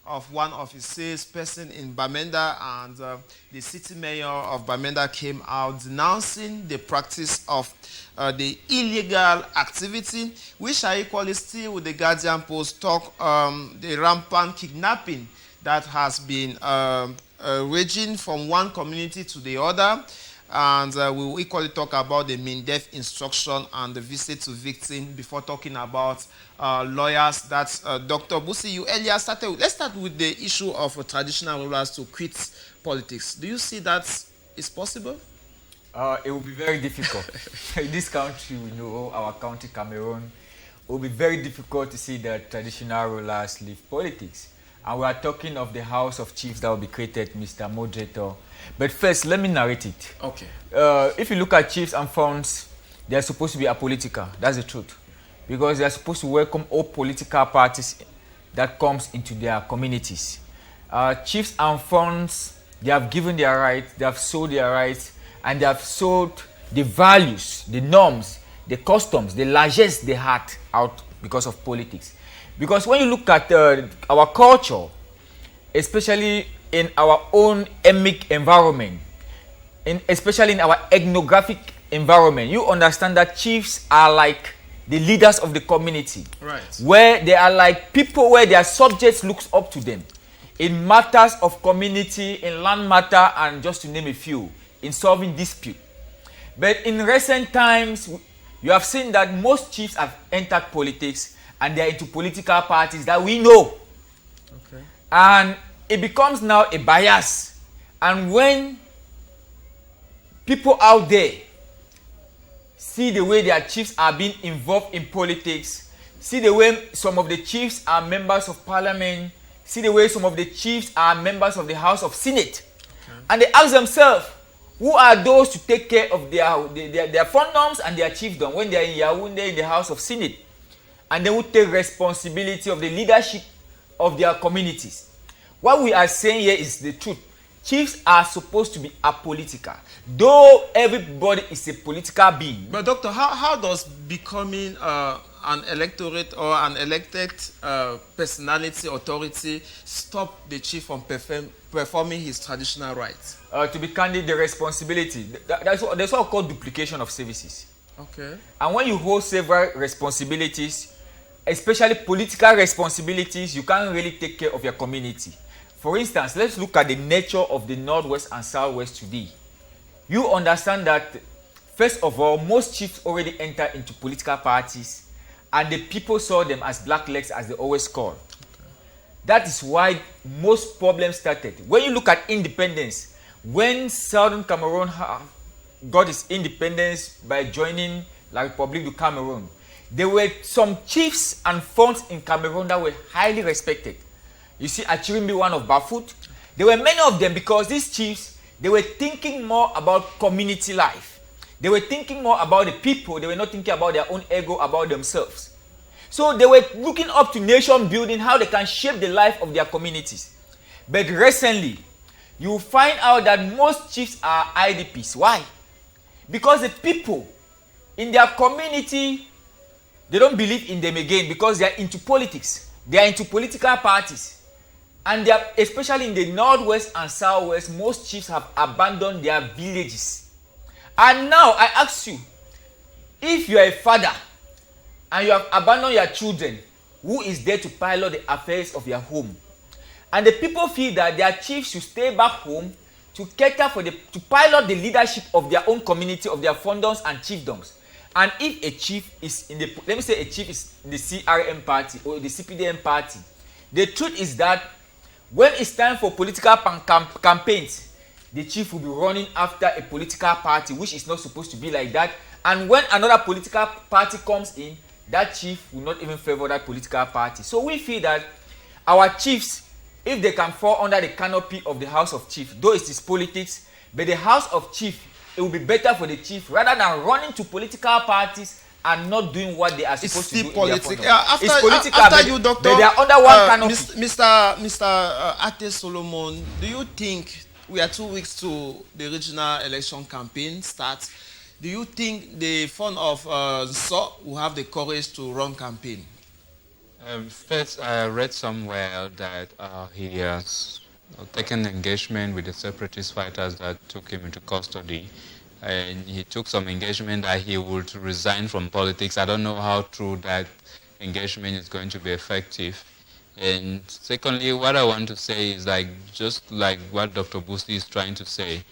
of one of his salesperson in Bamenda, and the city mayor of Bamenda came out denouncing the practice of the illegal activity, which are equally still with the Guardian Post talk the rampant kidnapping that has been raging from one community to the other. And we will equally talk about the mean-death instruction and the visit to victim before talking about lawyers. That's Dr. Busi, you earlier started with. Let's start with the issue of traditional rulers to quit politics. Do you see that is possible? It will be very difficult. In this country, we know our country, Cameroon, it will be very difficult to see that traditional rulers leave politics. And we are talking of the House of Chiefs that will be created, Mr. Moderator. But first, let me narrate it. Okay. If you look at chiefs and funds, they are supposed to be apolitical. That's the truth. Because they are supposed to welcome all political parties that comes into their communities. Chiefs and funds, they have given their rights, they have sold their rights, and they have sold the values, the norms, the customs, the largesse they had out because of politics. Because when you look at our culture, especially in our own ethnic environment, especially in our ethnographic environment, you understand that chiefs are like the leaders of the community. Right. Where they are like people where their subjects looks up to them in matters of community, in land matter, and just to name a few, in solving dispute. But in recent times, you have seen that most chiefs have entered politics and they are into political parties that we know. Okay. And it becomes now a bias. And when people out there see the way their chiefs are being involved in politics, see the way some of the chiefs are members of parliament, see the way some of the chiefs are members of the House of Senate, okay, and they ask themselves, who are those to take care of their fundoms and their chiefdom when they are in Yaoundé in the House of Senate? And they will take responsibility of the leadership of their communities. What we are saying here is the truth. Chiefs are supposed to be apolitical, though everybody is a political being. But doctor, how does becoming an electorate or an elected personality, authority, stop the chief from performing his traditional rights? To be candid, the responsibility, that's what called duplication of services. Okay. And when you hold several responsibilities, especially political responsibilities, you can't really take care of your community. For instance, let's look at the nature of the Northwest and Southwest today. You understand that, first of all, most chiefs already enter into political parties, and the people saw them as blacklegs, as they always call. Okay. That is why most problems started. When you look at independence, when Southern Cameroon got its independence by joining La République du Cameroon, there were some chiefs and funds in Cameroon that were highly respected. You see, Achirimbi, one of Bafut, there were many of them because these chiefs, they were thinking more about community life. They were thinking more about the people. They were not thinking about their own ego, about themselves. So they were looking up to nation building, how they can shape the life of their communities. But recently, you find out that most chiefs are IDPs. Why? Because the people in their community, they don't believe in them again because they are into politics. They are into political parties. And they are, especially in the Northwest and Southwest, most chiefs have abandoned their villages. And now I ask you, if you are a father and you have abandoned your children, who is there to pilot the affairs of your home? And the people feel that their chiefs should stay back home to cater for to pilot the leadership of their own community, of their fundoms and chiefdoms. And if a chief is in the, let me say a chief is in the CRM party or the CPDM party, the truth is that when it's time for political campaigns, the chief will be running after a political party, which is not supposed to be like that. And when another political party comes in, that chief will not even favor that political party. So we feel that our chiefs, if they can fall under the canopy of the House of Chief, though it is politics, but the House of Chief, it will be better for the chief rather than running to political parties and not doing what they are supposed to do. It's political. After you, doctor, but they are under one canopy. Mr. Ate Solomon, do you think we are 2 weeks to the regional election campaign starts? Do you think the fund of SO will have the courage to run campaign? First, I read somewhere that he has taken engagement with the separatist fighters that took him into custody. And he took some engagement that he would resign from politics. I don't know how true that engagement is going to be effective. And secondly, what I want to say is just like what Dr. Busi is trying to say,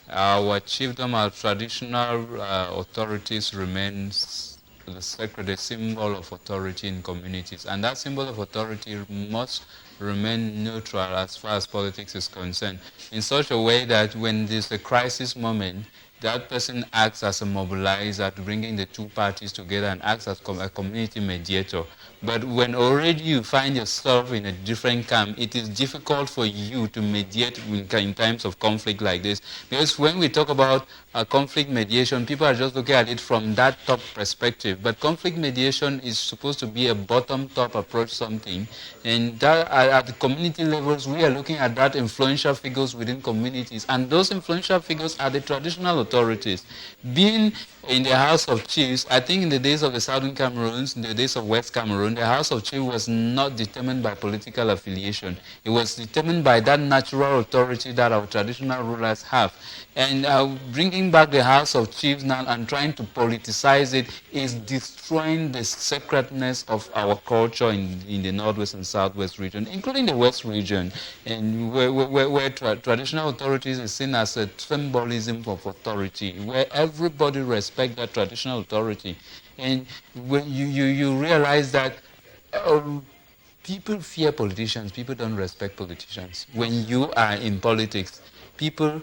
our chiefdom, our traditional authorities remains the sacred, a symbol of authority in communities. And that symbol of authority must remain neutral as far as politics is concerned, in such a way that when there's a crisis moment, that person acts as a mobilizer to bringing the two parties together and acts as a community mediator. But when already you find yourself in a different camp, it is difficult for you to mediate in times of conflict like this. Because when we talk about conflict mediation, people are just looking at it from that top perspective. But conflict mediation is supposed to be a bottom-top approach something. And that, at the community levels, we are looking at that influential figures within communities. And those influential figures are the traditional authorities. Being in the House of Chiefs, I think in the days of the Southern Cameroons, in the days of West Cameroon, the House of Chiefs was not determined by political affiliation. It was determined by that natural authority that our traditional rulers have. And bringing back the House of Chiefs now and trying to politicize it is destroying the sacredness of our culture in the Northwest and Southwest region, including the West region, and where traditional authorities is seen as a symbolism of authority, where everybody respects that traditional authority. And when you realize that people fear politicians, people don't respect politicians. When you are in politics, people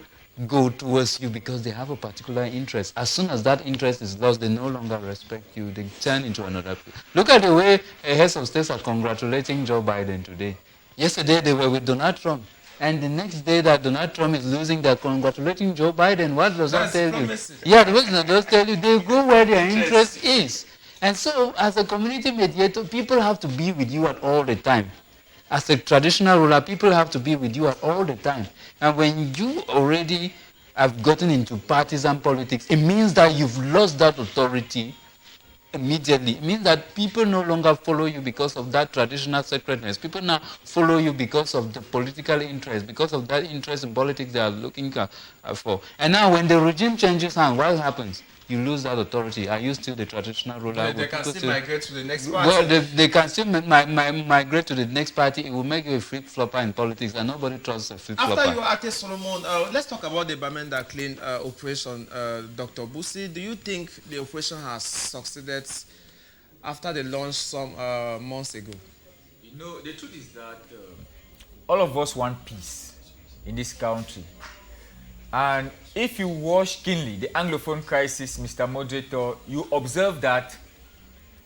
go towards you because they have a particular interest. As soon as that interest is lost, they no longer respect you. They turn into another. Look at the way heads of states are congratulating Joe Biden today. Yesterday they were with Donald Trump. And the next day that Donald Trump is losing, they're congratulating Joe Biden. What does that tell you? Yeah, what does that tell you? They go where their interest is. And so, as a community mediator, people have to be with you at all the time. As a traditional ruler, people have to be with you at all the time. And when you already have gotten into partisan politics, it means that you've lost that authority immediately. It means that people no longer follow you because of that traditional sacredness. People now follow you because of the political interest, because of that interest in politics they are looking for. And now when the regime changes hands, what happens? You lose that authority. Are you still the traditional ruler? Well, they can still migrate to the next party. Well, they can still migrate to the next party. It will make you a flip-flopper in politics, and nobody trusts a flip-flopper. After you Ate Solomon, let's talk about the Bamenda Clean operation. Dr. Busi, do you think the operation has succeeded after the launch some months ago? You know, the truth is that all of us want peace in this country. And if you watch keenly the Anglophone crisis, Mr. Moderator, you observe that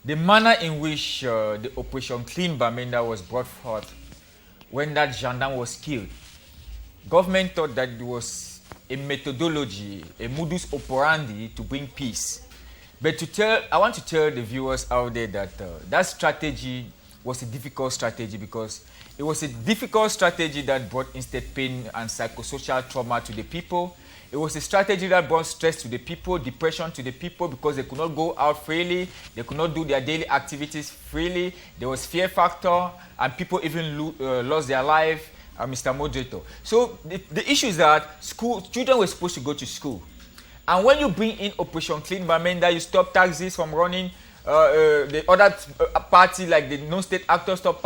the manner in which the Operation Clean Bamenda was brought forth when that gendarme was killed, government thought that it was a methodology, a modus operandi to bring peace. But I want to tell the viewers out there that that strategy was a difficult strategy, because it was a difficult strategy that brought instead pain and psychosocial trauma to the people. It was a strategy that brought stress to the people, depression to the people, because they could not go out freely, they could not do their daily activities freely. There was fear factor, and people even lost their life, Mr. Moderator. So the issue is that children were supposed to go to school. And when you bring in Operation Clean Bamenda, you stop taxis from running. The other party, like the non-state actors, stop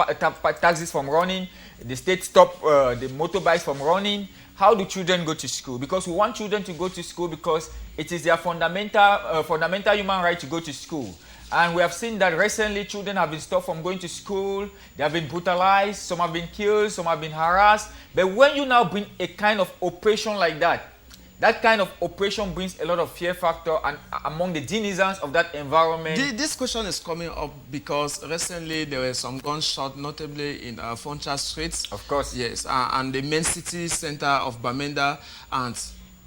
taxis from running. The state stop the motorbikes from running. How do children go to school? Because we want children to go to school because it is their fundamental human right to go to school. And we have seen that recently children have been stopped from going to school. They have been brutalized. Some have been killed. Some have been harassed. But when you now bring a kind of operation like that, that kind of operation brings a lot of fear factor and among the denizens of that environment. This question is coming up because recently there were some gunshots, notably in Foncha Street. Of course. Yes, and the main city center of Bamenda. And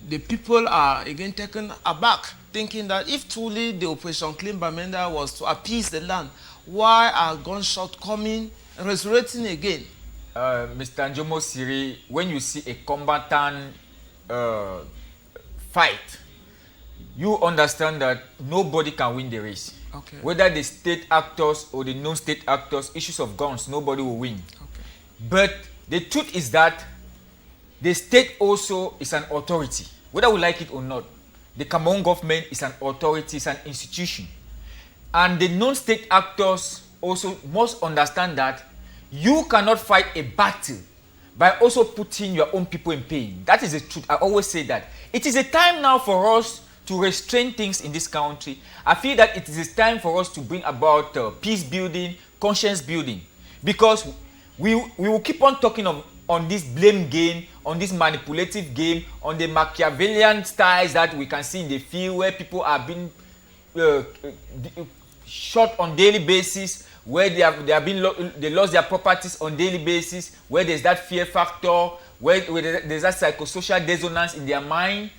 the people are again taken aback, thinking that if truly the Operation Clean Bamenda was to appease the land, why are gunshots coming, resurrecting again? Mr. Njomo Siri, when you see a combatant fight, you understand that nobody can win the race. Okay. Whether the state actors or the non-state actors, issues of guns, nobody will win. Okay. But the truth is that the state also is an authority. Whether we like it or not, the Cameroon government is an authority, it's an institution. And the non-state actors also must understand that you cannot fight a battle by also putting your own people in pain. That is the truth. I always say that. It is a time now for us to restrain things in this country. I feel that it is a time for us to bring about peace building, conscience building. Because we will keep on talking on this blame game, on this manipulative game, on the Machiavellian styles that we can see in the field where people are being shot on daily basis, where they lost their properties on daily basis, where there's that fear factor, where there's that psychosocial dissonance in their mind.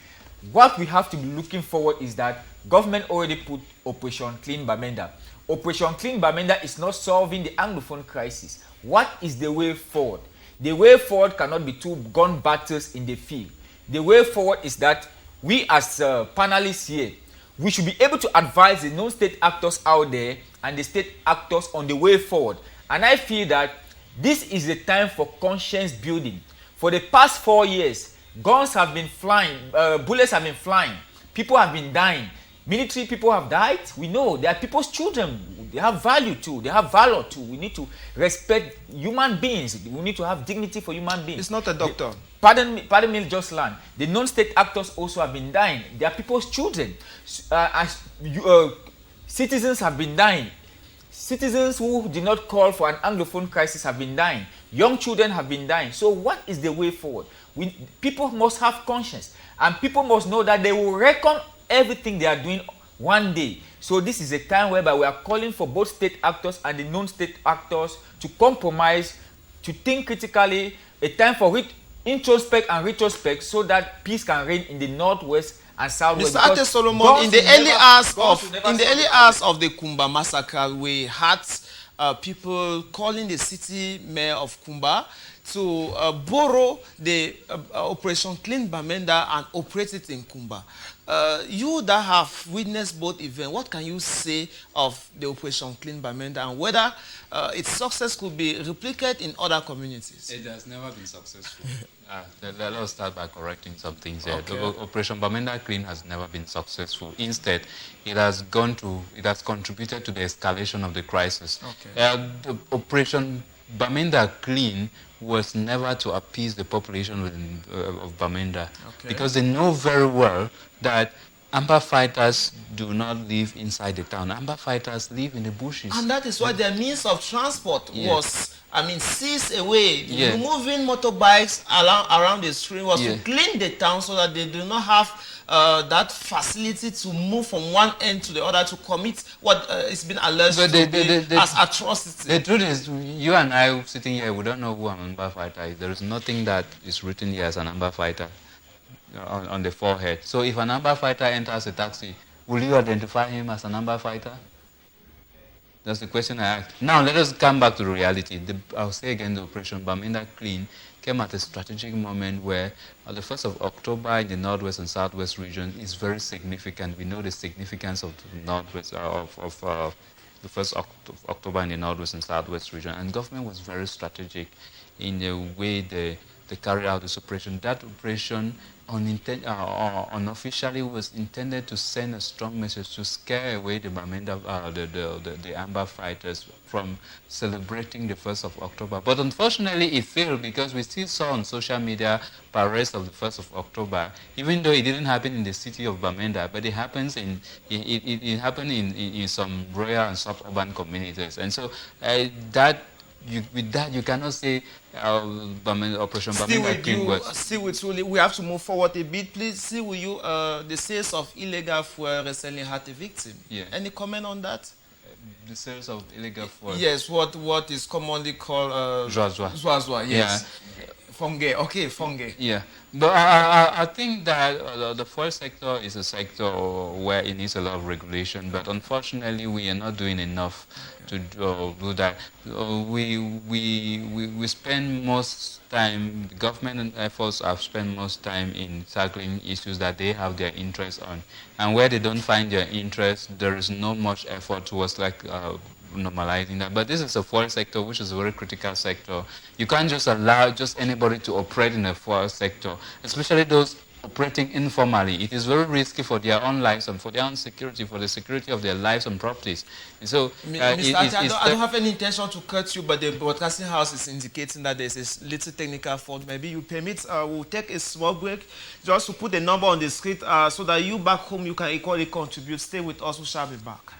What we have to be looking forward is that government already put Operation Clean Bamenda. Operation Clean Bamenda is not solving the Anglophone crisis. What is the way forward? The way forward cannot be two gun battles in the field. The way forward is that we as panelists here, we should be able to advise the non-state actors out there and the state actors on the way forward. And I feel that this is the time for conscience building. For the past 4 years, guns have been flying, bullets have been flying, people have been dying, military people have died. We know they are people's children. They have value too. They have valor too. We need to respect human beings. We need to have dignity for human beings. It's not a doctor. Pardon me, just land. The non-state actors also have been dying. They are people's children. Citizens have been dying. Citizens who did not call for an Anglophone crisis have been dying. Young children have been dying. So what is the way forward? People must have conscience. And people must know that they will reckon everything they are doing one day. So this is a time whereby we are calling for both state actors and the non-state actors to compromise, to think critically, a time for introspect and retrospect so that peace can reign in the northwest and southwest. Mr. Ate Solomon, in the early hours of the Kumba massacre, we had people calling the city mayor of Kumba to borrow the Operation Clean Bamenda and operate it in Kumba. You that have witnessed both events, what can you say of the Operation Clean Bamenda and whether its success could be replicated in other communities? It has never been successful. Let us start by correcting some things here. Okay. Operation Bamenda Clean has never been successful. Instead, it has contributed to the escalation of the crisis. Okay. The Operation Bamenda Clean was never to appease the population of Bamenda, okay, because they know very well that Amba fighters do not live inside the town. Amba fighters live in the bushes. And that is why their means of transport was, seized away. Yeah. Moving motorbikes around the street was to clean the town so that they do not have that facility to move from one end to the other to commit what is been alleged to be as atrocity. The truth is, you and I sitting here, we don't know who an Amba fighter is. There is nothing that is written here as an Amba fighter on the forehead. So if an Amba fighter enters a taxi, will you identify him as an Amba fighter? That's the question I asked. Now let us come back to the reality. I'll say again, the Operation Bamenda Clean came at a strategic moment where the 1st of October in the northwest and southwest region is very significant. We know the significance of the northwest the 1st of October in the northwest and southwest region, and government was very strategic in the way they carry out this operation. That operation unofficially was intended to send a strong message to scare away the Bamenda, the Amba fighters from celebrating the 1st of October. But unfortunately, it failed because we still saw on social media parades of the 1st of October, even though it didn't happen in the city of Bamenda, but it happened in some rural and suburban communities. And so with that, you cannot say Operation Bamenda Clean was... Still with you, we have to move forward a bit. Please, see with you, the sales of illegal fuel recently had a victim. Yeah. Any comment on that? The sales of illegal fuel? Yes, what is commonly called... Joie. Joie, yes. Yeah. Fungi, okay, fungi. Yeah, but I think that the forest sector is a sector where it needs a lot of regulation, but unfortunately we are not doing enough to do that. We spend most time, the government efforts have spent most time in tackling issues that they have their interest on, and where they don't find their interest, there is not much effort towards like normalizing that. But this is a forest sector which is a very critical sector. You can't just allow just anybody to operate in a forest sector, especially those operating informally. It is very risky for their own lives and for their own security, for the security of their lives and properties. And so, Mr. I don't have any intention to cut you, but the broadcasting house is indicating that there's a little technical fault. Maybe you permit, we'll take a small break just to put the number on the screen so that you back home, you can equally contribute. Stay with us, we shall be back.